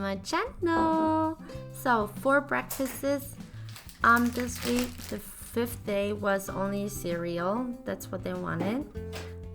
my channel. So for breakfasts this week, the fifth day was only cereal. That's what they wanted.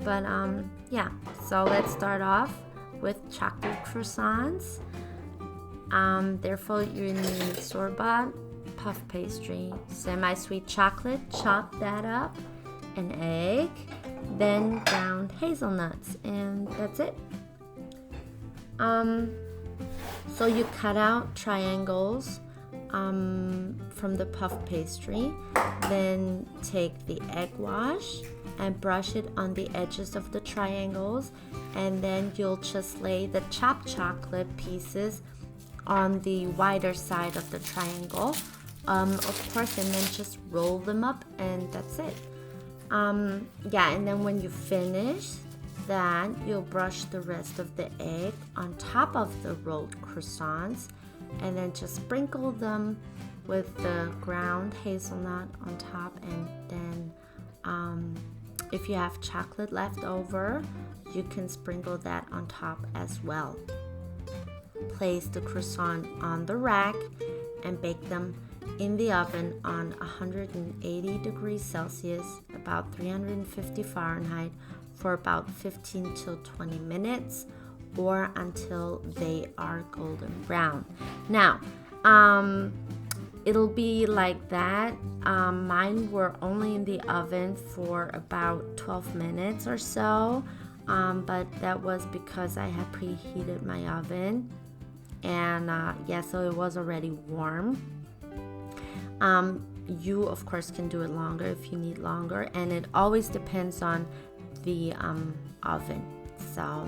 But yeah, so let's start off with chocolate croissants. Therefore you need store-bought puff pastry, semi-sweet chocolate, chop that up, an egg, then ground hazelnuts, and that's it. So you cut out triangles from the puff pastry, then take the egg wash and brush it on the edges of the triangles, and then you'll just lay the chopped chocolate pieces on the wider side of the triangle, of course, and then just roll them up, and that's it. Yeah, and then when you finish that, you'll brush the rest of the egg on top of the rolled croissants, and then just sprinkle them with the ground hazelnut on top, and then if you have chocolate left over, you can sprinkle that on top as well. Place the croissant on the rack and bake them in the oven on 180 degrees Celsius, about 350 Fahrenheit, for about 15 to 20 minutes, or until they are golden brown. Now, it'll be like that. Mine were only in the oven for about 12 minutes or so, but that was because I had preheated my oven, and yeah, so it was already warm. You of course can do it longer if you need longer, and it always depends on the oven. So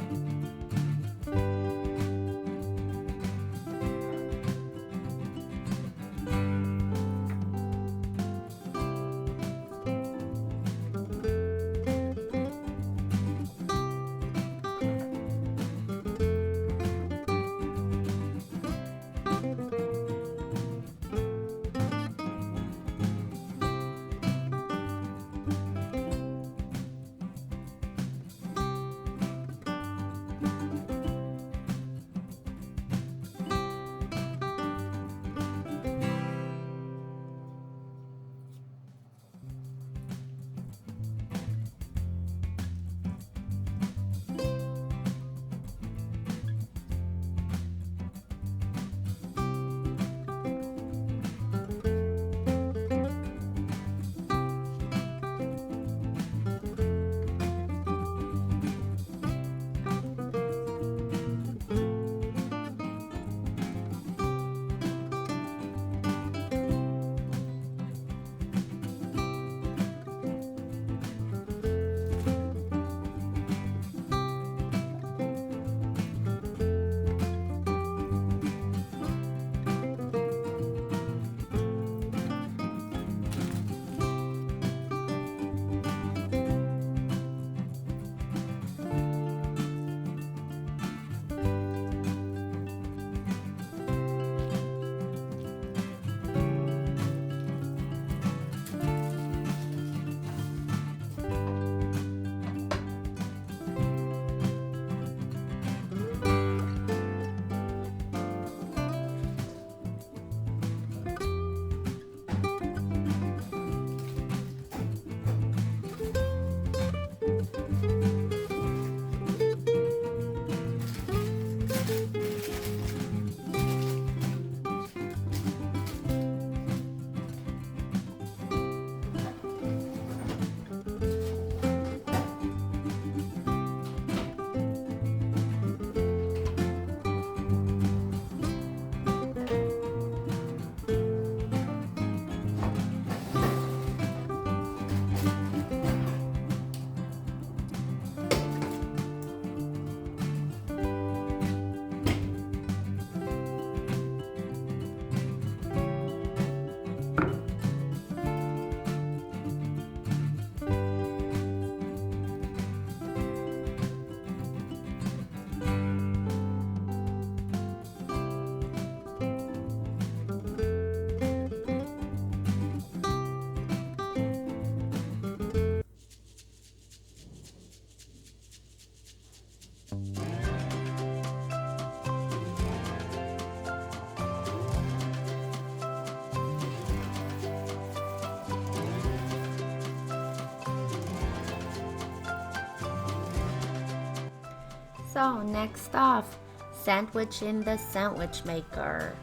So next off, sandwich in the sandwich maker.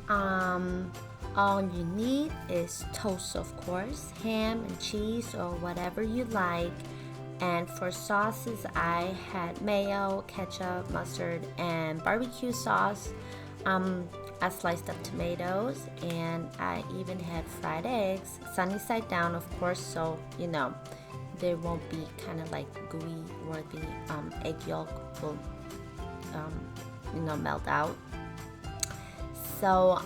All you need is toast, of course, ham and cheese or whatever you like. And for sauces, I had mayo, ketchup, mustard, and barbecue sauce. I sliced up tomatoes, and I even had fried eggs, sunny side down, of course, so you know they won't be kind of like gooey, or the egg yolk will melt out. So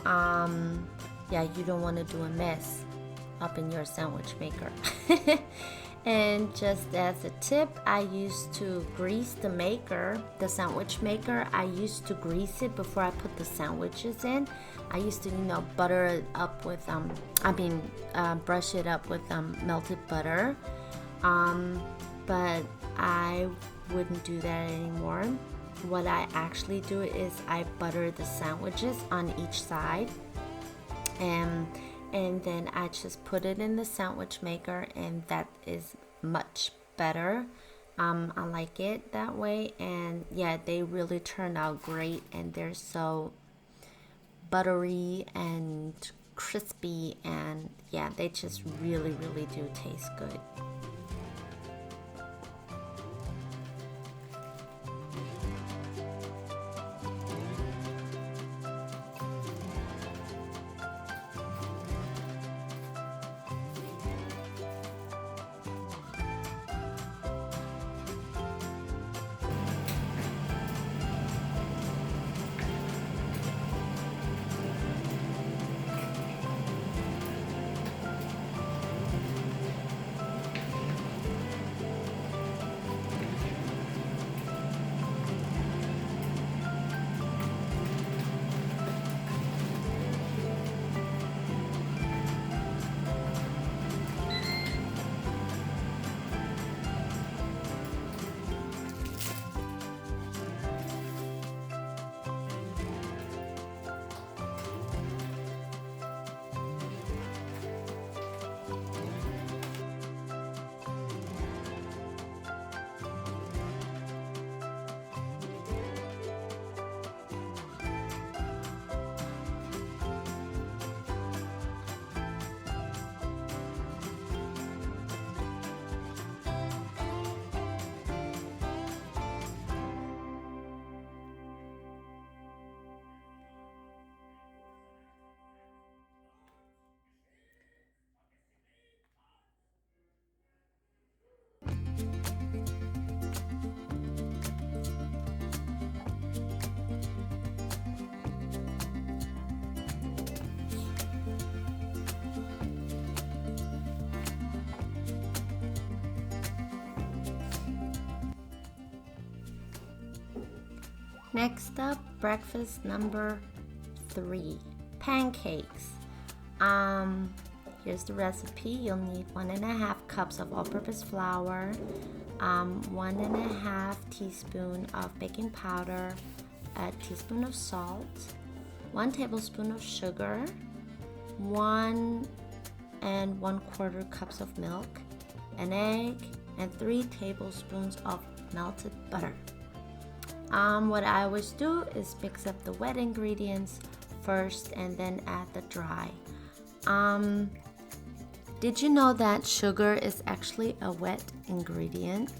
yeah, you don't want to do a mess up in your sandwich maker. And just as a tip, I used to grease the sandwich maker. I used to grease it before I put the sandwiches in. I used to, butter it up with, brush it up with melted butter. But I wouldn't do that anymore. What I actually do is I butter the sandwiches on each side, and then I just put it in the sandwich maker, and that is much better. I like it that way, and yeah, they really turn out great, and they're so buttery and crispy, and yeah, they just really do taste good. Next up, breakfast number 3, pancakes. Here's the recipe. You'll need 1.5 cups of all-purpose flour, 1.5 teaspoon of baking powder, a teaspoon of salt, 1 tablespoon of sugar, 1 1/4 cups of milk, an egg, and 3 tablespoons of melted butter. What I always do is mix up the wet ingredients first and then add the dry. Did you know that sugar is actually a wet ingredient?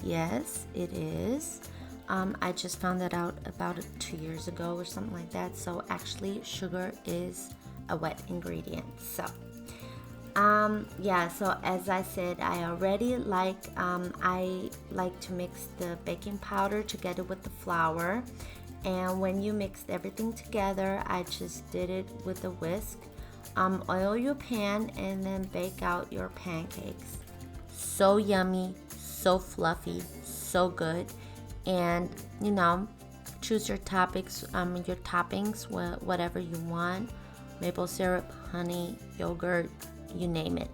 Yes, it is. I just found that out about 2 years ago or something like that. So actually, sugar is a wet ingredient. So so as I said, I like to mix the baking powder together with the flour, and when you mixed everything together, I just did it with a whisk. Oil your pan and then bake out your pancakes. So yummy, so fluffy, so good. And choose your toppings, whatever you want. Maple syrup, honey, yogurt, you name it.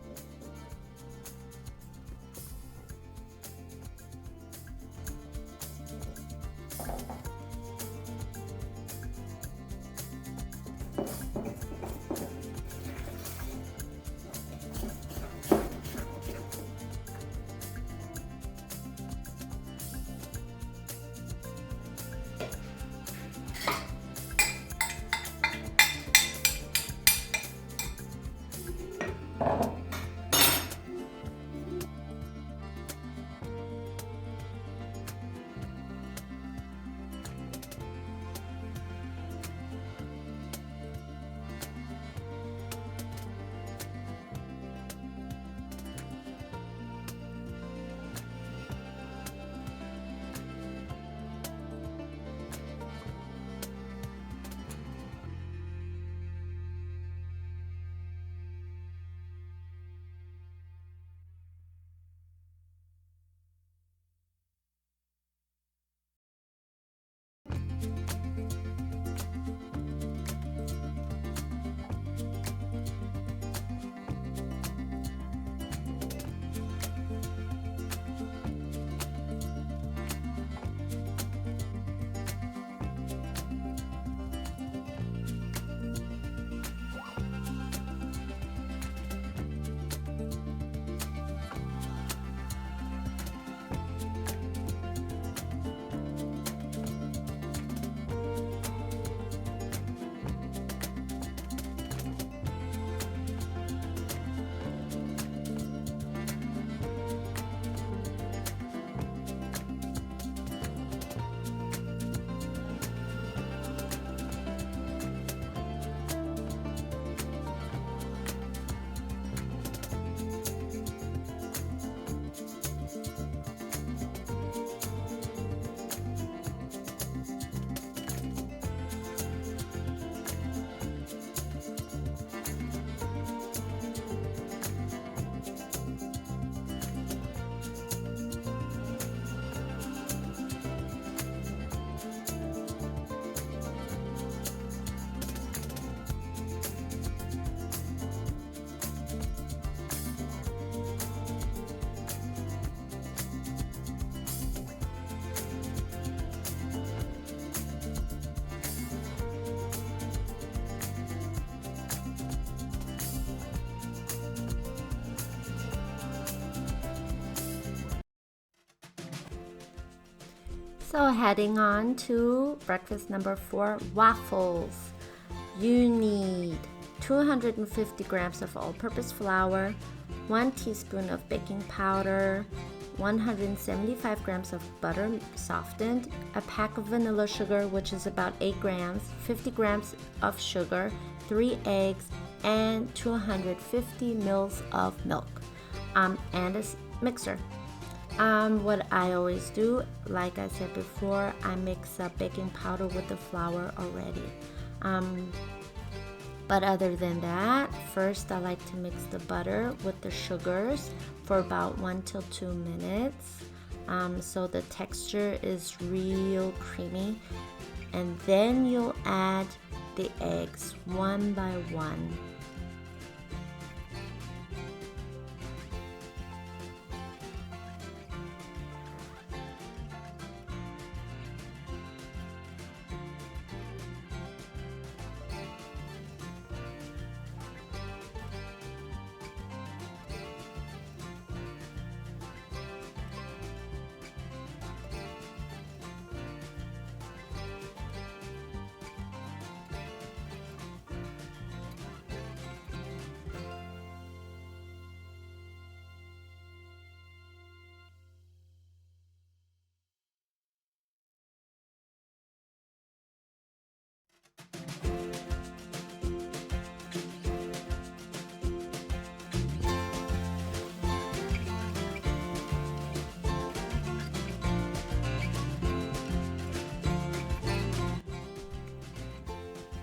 So heading on to breakfast number 4, waffles. You need 250 grams of all-purpose flour, 1 teaspoon of baking powder, 175 grams of butter softened, a pack of vanilla sugar, which is about 8 grams, 50 grams of sugar, 3 eggs, and 250 mils of milk, and a mixer. What I always do, like I said before, I mix up baking powder with the flour already. But other than that, first I like to mix the butter with the sugars for about 1 to 2 minutes, so the texture is real creamy. And then you'll add the eggs one by one.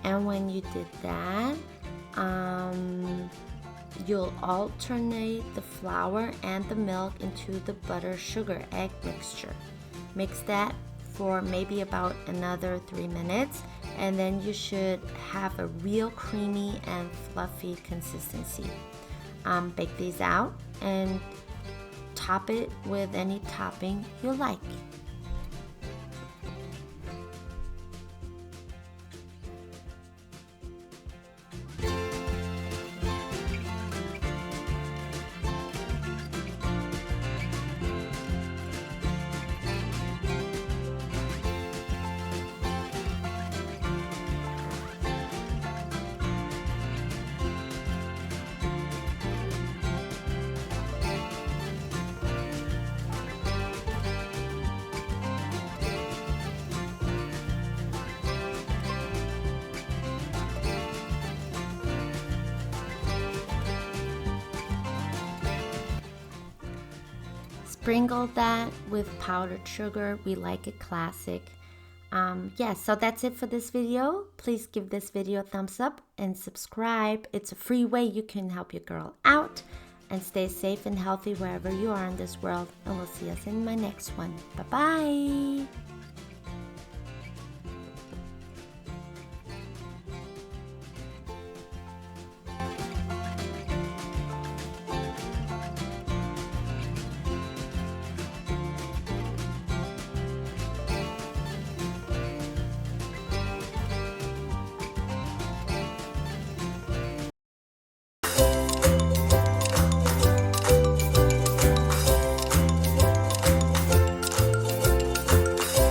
And when you did that, you'll alternate the flour and the milk into the butter sugar egg mixture. Mix that for maybe about another 3 minutes, and then you should have a real creamy and fluffy consistency. Bake these out and top it with any topping you like. Sprinkle that with powdered sugar. We like it classic. So that's it for this video. Please give this video a thumbs up and subscribe. It's a free way you can help your girl out, and stay safe and healthy wherever you are in this world. And we'll see us in my next one. Bye-bye.